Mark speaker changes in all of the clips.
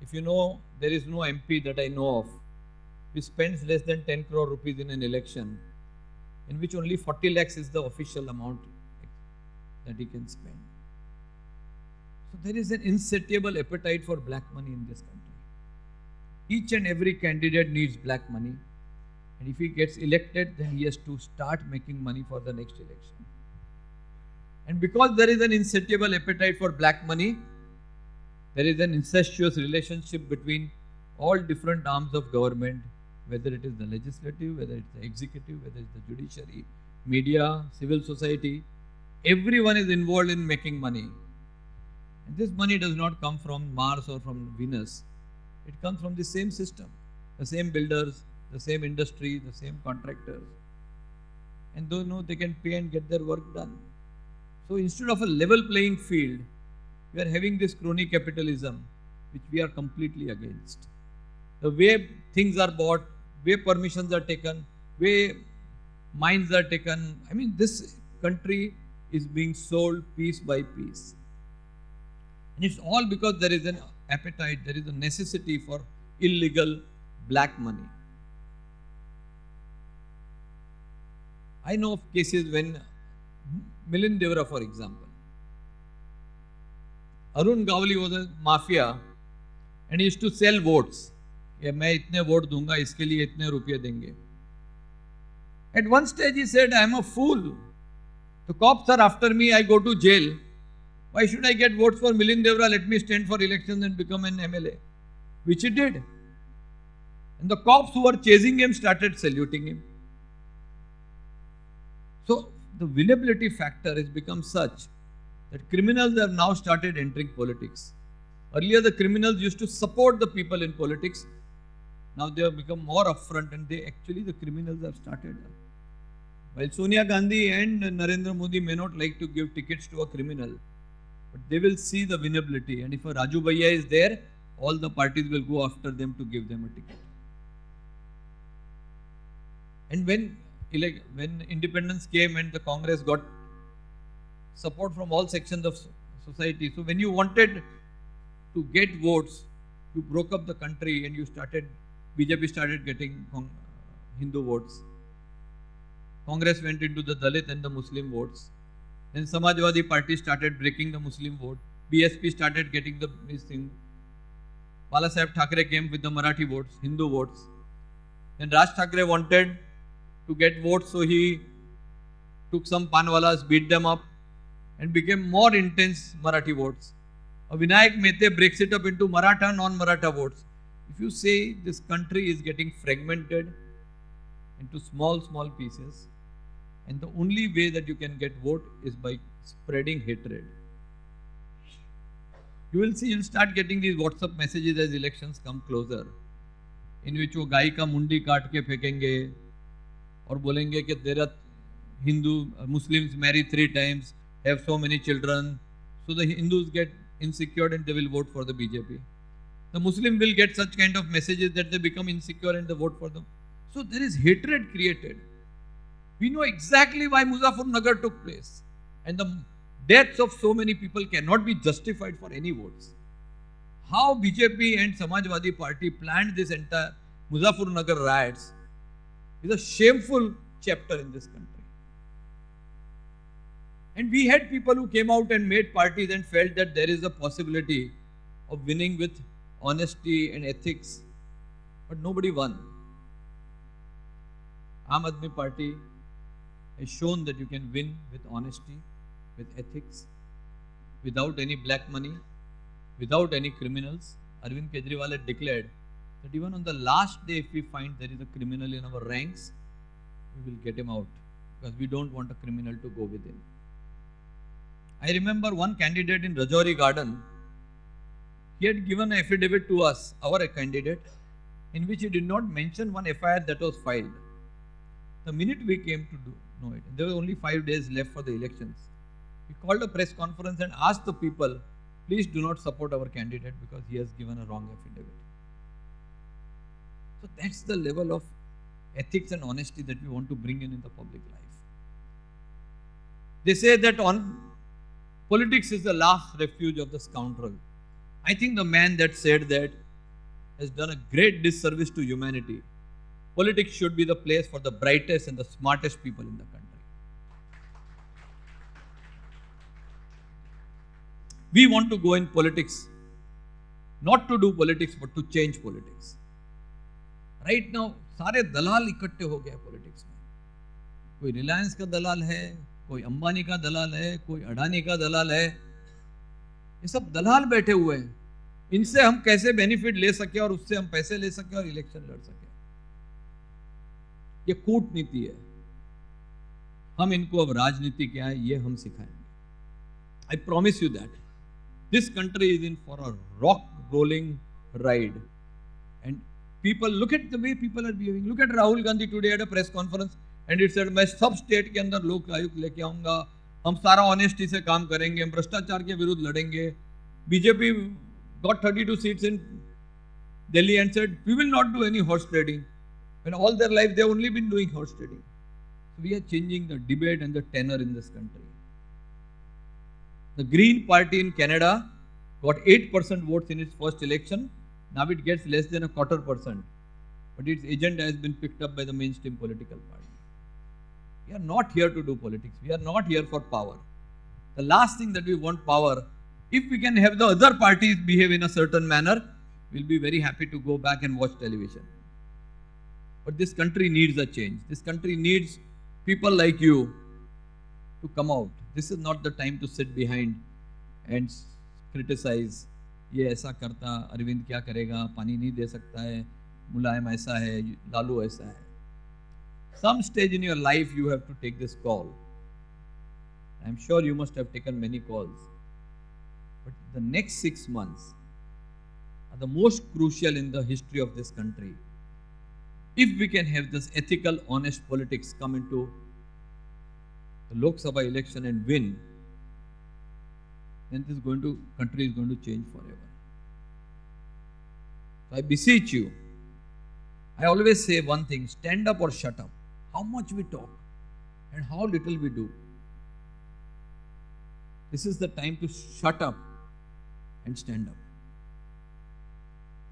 Speaker 1: If you know, there is no MP that I know of who spends less than 10 crore rupees in an election, in which only 40 lakhs is the official amount that he can spend. So there is an insatiable appetite for black money in this country. Each and every candidate needs black money. And if he gets elected, then he has to start making money for the next election. And because there is an insatiable appetite for black money, there is an incestuous relationship between all different arms of government, whether it is the legislative, whether it's the executive, whether it's the judiciary, media, civil society. Everyone is involved in making money. And this money does not come from Mars or from Venus. It comes from the same system, the same builders, the same industry, the same contractors. And they know they can pay and get their work done. So instead of a level playing field, we are having this crony capitalism, which we are completely against. The way things are bought, way permissions are taken, way mines are taken. I mean, this country is being sold piece by piece. And it's all because there is an appetite, there is a necessity for illegal black money. I know of cases when Milind Devara, for example, Arun Gawli was a mafia and he used to sell votes. कि मैं इतने vote दूंगा, इसके लिए इतने रुपये देंगे. At one stage he said, I am a fool. The cops are after me, I go to jail. Why should I get votes for Milind Devara? Let me stand for elections and become an MLA. Which he did. And the cops who were chasing him started saluting him. So the winnability factor has become such that criminals have now started entering politics. Earlier the criminals used to support the people in politics. Now they have become more upfront and the criminals have started. While Sonia Gandhi and Narendra Modi may not like to give tickets to a criminal, but they will see the winnability. And if a Raju Bhaiya is there, all the parties will go after them to give them a ticket. And when independence came and the Congress got support from all sections of society, so when you wanted to get votes, you broke up the country and BJP started getting Hindu votes. Congress went into the Dalit and the Muslim votes. Then Samajwadi Party started breaking the Muslim vote. BSP started getting the thing. Bala Saheb Thackeray came with the Marathi votes, Hindu votes. Then Raj Thackeray wanted to get votes, so he took some panwalas, beat them up, and became more intense Marathi votes. Vinayak Mehta breaks it up into Maratha, non-Maratha votes. If you say this country is getting fragmented into small pieces, and the only way that you can get vote is by spreading hatred. You will see, you'll start getting these WhatsApp messages as elections come closer, in which वो गाय का मुंडी काट के फेंकेंगे और बोलेंगे कि there are Muslims marry 3 times, have so many children, so the Hindus get insecure and they will vote for the BJP. The Muslim will get such kind of messages that they become insecure and they vote for them. So there is hatred created. We know exactly why Muzaffarnagar took place. And the deaths of so many people cannot be justified for any votes. How BJP and Samajwadi Party planned this entire Muzaffarnagar riots is a shameful chapter in this country. And we had people who came out and made parties and felt that there is a possibility of winning with honesty and ethics. But nobody won. Aam Aadmi Party has shown that you can win with honesty, with ethics, without any black money, without any criminals. Arvind Kejriwal had declared that even on the last day, if we find there is a criminal in our ranks, we will get him out because we don't want a criminal to go within. I remember one candidate in Rajouri Garden, he had given an affidavit to us, our candidate, in which he did not mention one FIR that was filed. The minute we came to know it, there were only 5 days left for the elections. We called a press conference and asked the people, please do not support our candidate because he has given a wrong affidavit. So that's the level of ethics and honesty that we want to bring in the public life. They say that politics is the last refuge of the scoundrel. I think the man that said that has done a great disservice to humanity. Politics should be the place for the brightest and the smartest people in the country. We want to go in politics, not to do politics, but to change politics. Right now, सारे दलाल इकट्ठे हो गए politics में. कोई रिलायंस का दलाल है, कोई अंबानी का दलाल है, कोई अडानी का दलाल है. ये सब दलाल बैठे हुए हैं. इनसे हम कैसे बेनिफिट ले सके और उससे हम पैसे ले सके और इलेक्शन लड़ सके. ये कूटनीति है. हम इनको अब राजनीति क्या है ये हम सिखाएंगे. I promise you that. This country is in for a rock rolling ride. And people, look at the way people are behaving. Look at Rahul Gandhi today at a press conference and it said, मैं सब state के अंदर लोक आयुक्त लेके आऊंगा, हम सारा ऑनेस्टी से काम करेंगे, हम भ्रष्टाचार के विरुद्ध लड़ेंगे. BJP got 32 seats in Delhi and said, we will not do any horse trading. When all their life they have only been doing horse trading. So we are changing the debate and the tenor in this country. The Green Party in Canada got 8% votes in its first election. Now it gets less than 0.25%. But its agenda has been picked up by the mainstream political party. We are not here to do politics. We are not here for power. The last thing that we want power, if we can have the other parties behave in a certain manner, we'll be very happy to go back and watch television. But this country needs a change. This country needs people like you to come out. This is not the time to sit behind and criticize. ये ऐसा करता, अरविंद क्या करेगा, पानी नहीं दे सकता है, मुलायम ऐसा है, लालू ऐसा है. Some stage in your life you have to take this call. I'm sure you must have taken many calls. But the next 6 months are the most crucial in the history of this country. If we can have this ethical, honest politics come into the Lok Sabha election and win, then this country is going to change forever. So I beseech you, I always say one thing, stand up or shut up. How much we talk and how little we do. This is the time to shut up and stand up.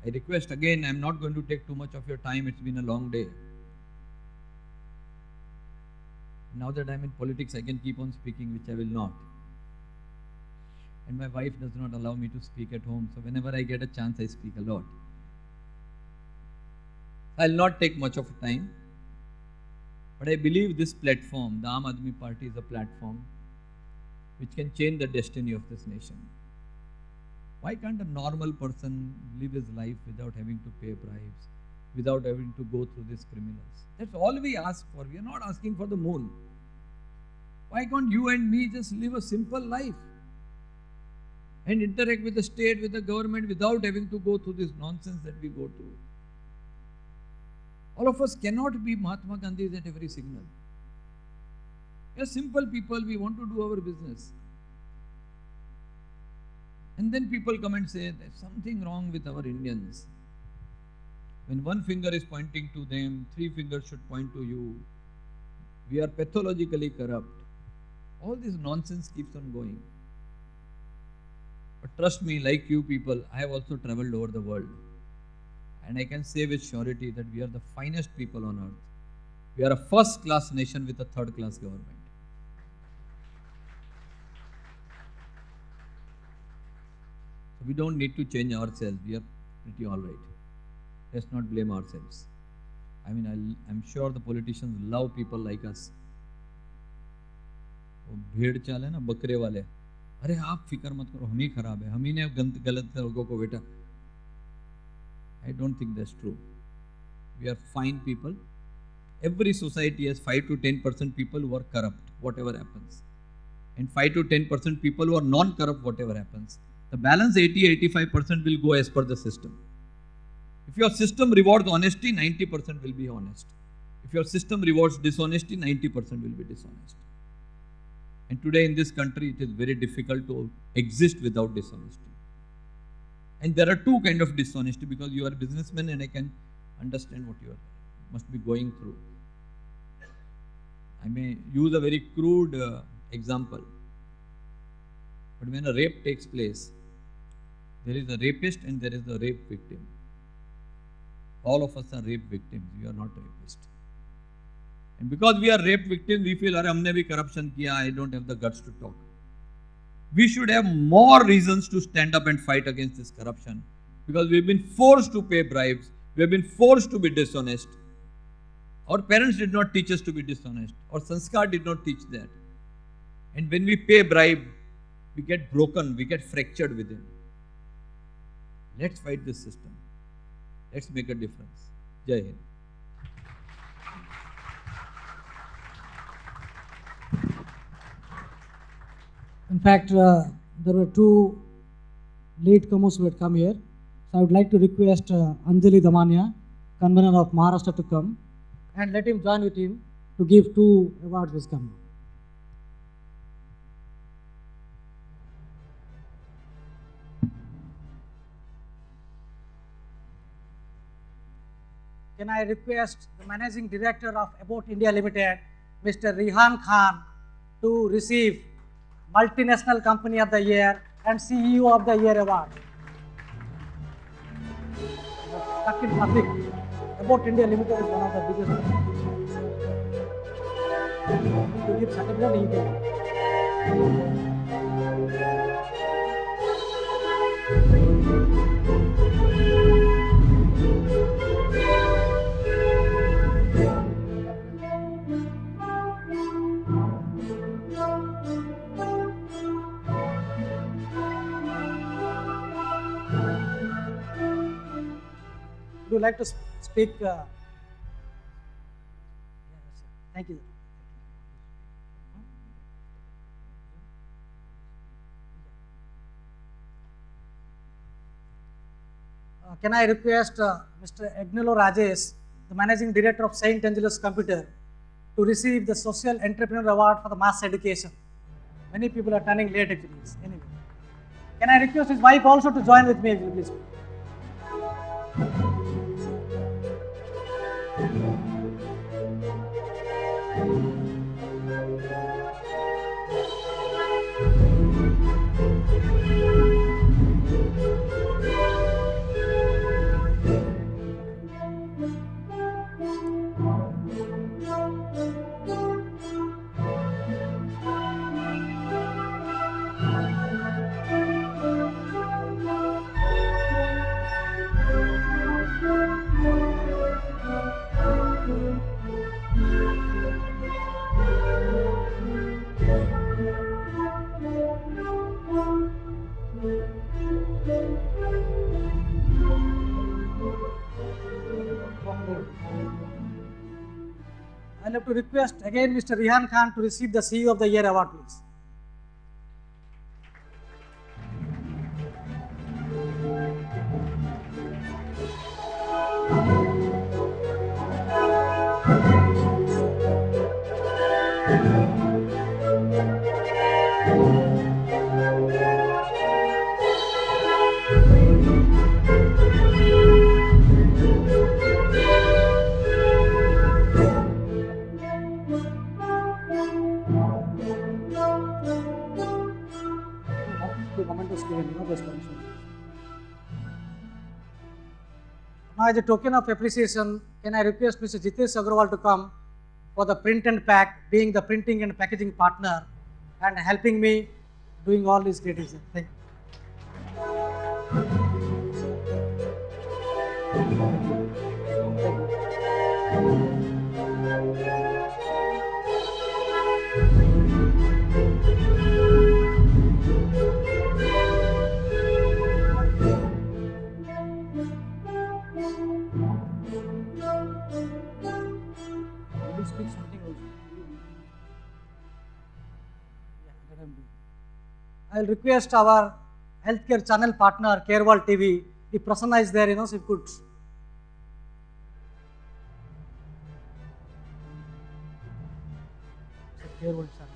Speaker 1: I request again, I am not going to take too much of your time, it's been a long day. Now that I am in politics, I can keep on speaking, which I will not. And my wife does not allow me to speak at home, so whenever I get a chance, I speak a lot. I will not take much of time, but I believe this platform, the Aam Aadmi Party, is a platform which can change the destiny of this nation. Why can't a normal person live his life without having to pay bribes, without having to go through these criminals? That's all we ask for. We are not asking for the moon. Why can't you and me just live a simple life and interact with the state, with the government, without having to go through this nonsense that we go through? All of us cannot be Mahatma Gandhis at every signal. We are simple people, we want to do our business. And then people come and say, there's something wrong with our Indians. When one finger is pointing to them, 3 fingers should point to you. We are pathologically corrupt. All this nonsense keeps on going. But trust me, like you people, I have also traveled over the world. And I can say with surety that we are the finest people on earth. We are a first-class nation with a third-class government. So we don't need to change ourselves. We are pretty all right. Let's not blame ourselves. I mean, I'm sure the politicians love people like us. वो भेड़ चाल है ना, बकरे वाले, अरे आप फिक्र मत करो, हम ही खराब है, हम ही ने गलत लोगों को बेटा. I don't think that's true. We are fine people. Every society has 5 to 10% people who are corrupt, whatever happens. And 5 to 10% people who are non-corrupt, whatever happens. The balance 80-85% will go as per the system. If your system rewards honesty, 90% will be honest. If your system rewards dishonesty, 90% will be dishonest. And today in this country, it is very difficult to exist without dishonesty. And there are 2 kinds of dishonesty, because you are a businessman and I can understand what you must be going through. I may use a very crude example. But when a rape takes place, there is a rapist and there is a rape victim. All of us are rape victims. We are not rapists. And because we are rape victims, we feel, "Arey, humne bhi corruption kiya. I don't have the guts to talk." We should have more reasons to stand up and fight against this corruption, because we've been forced to pay bribes. We have been forced to be dishonest. Our parents did not teach us to be dishonest. Our sanskar did not teach that. And when we pay bribe, we get broken, we get fractured within. Let's fight this system. Let's make a difference. Jai Hind.
Speaker 2: In fact, there were two latecomers who had come here. So I would like to request Anjali Damania, convener of Maharashtra, to come and let him join with him to give two awards which come. Can I request the Managing Director of About India Limited, Mr. Rehan Khan, to receive Multinational Company of the Year and CEO of the Year award. Stuck in traffic. About India Limited is one of the biggest companies. To give certificate, he can. Would you like to speak? Yes, thank you. Can I request Mr. Agnello Rajesh, the Managing Director of St. Angelos Computer, to receive the Social Entrepreneur Award for the mass education? Many people are turning late actually. Anyway, can I request his wife also to join with me, please? I'll have to request again Mr. Rehan Khan to receive the CEO of the Year award, please. Now, as a token of appreciation, can I request Mr. Jitesh Agrawal to come for the print and pack, being the printing and packaging partner and helping me doing all these creatives. Thank you. Speak something also. I'll request our healthcare channel partner, CareWorld TV, if Prasanna is there, so if could. CareWorld channel.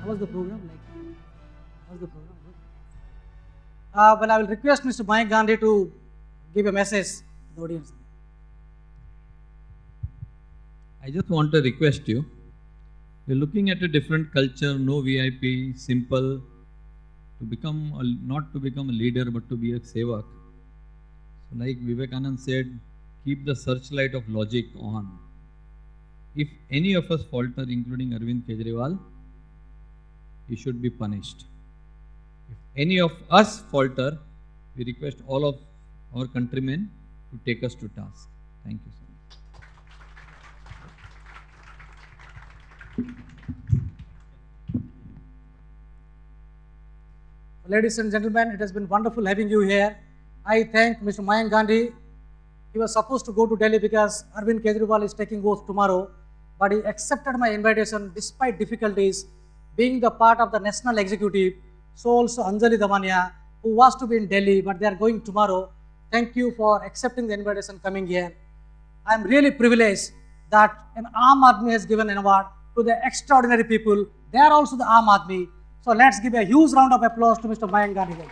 Speaker 2: was the program like? How's the program? Well, I will request Mr. Mayank Gandhi to give a message to the audience.
Speaker 1: I just want to request you. We're looking at a different culture, no VIP, simple, not to become a leader, but to be a sevak. So like Vivekanand said, keep the searchlight of logic on. If any of us falter, including Arvind Kejriwal, he should be punished. If any of us falter, we request all of our countrymen to take us to task. Thank you so much.
Speaker 2: Ladies and gentlemen, it has been wonderful having you here. I thank Mr. Mayank Gandhi. He was supposed to go to Delhi because Arvind Kejriwal is taking oath tomorrow, but he accepted my invitation despite difficulties, being the part of the national executive. So also Anjali Damania, who was to be in Delhi, but they are going tomorrow. Thank you for accepting the invitation coming here. I am really privileged that an Aam Aadmi has given an award to the extraordinary people. They are also the Aam Aadmi. So let's give a huge round of applause to Mr. Mayank Gandhi.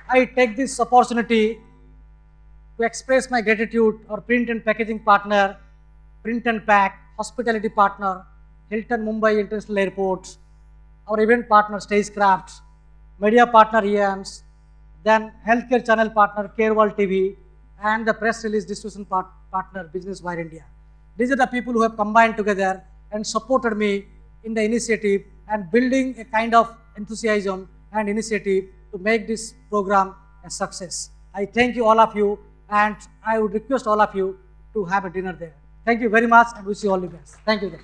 Speaker 2: I take this opportunity to express my gratitude to our print and packaging partner, Print and Pack, hospitality partner, Hilton Mumbai International Airport, our event partner, Stagecraft, media partner, EAMS, then healthcare channel partner, Care World TV, and the press release distribution partner, Business Wire India. These are the people who have combined together and supported me in the initiative and building a kind of enthusiasm and initiative to make this program a success. I thank you, all of you, and I would request all of you to have a dinner there. Thank you very much and wish you all the best. Thank you.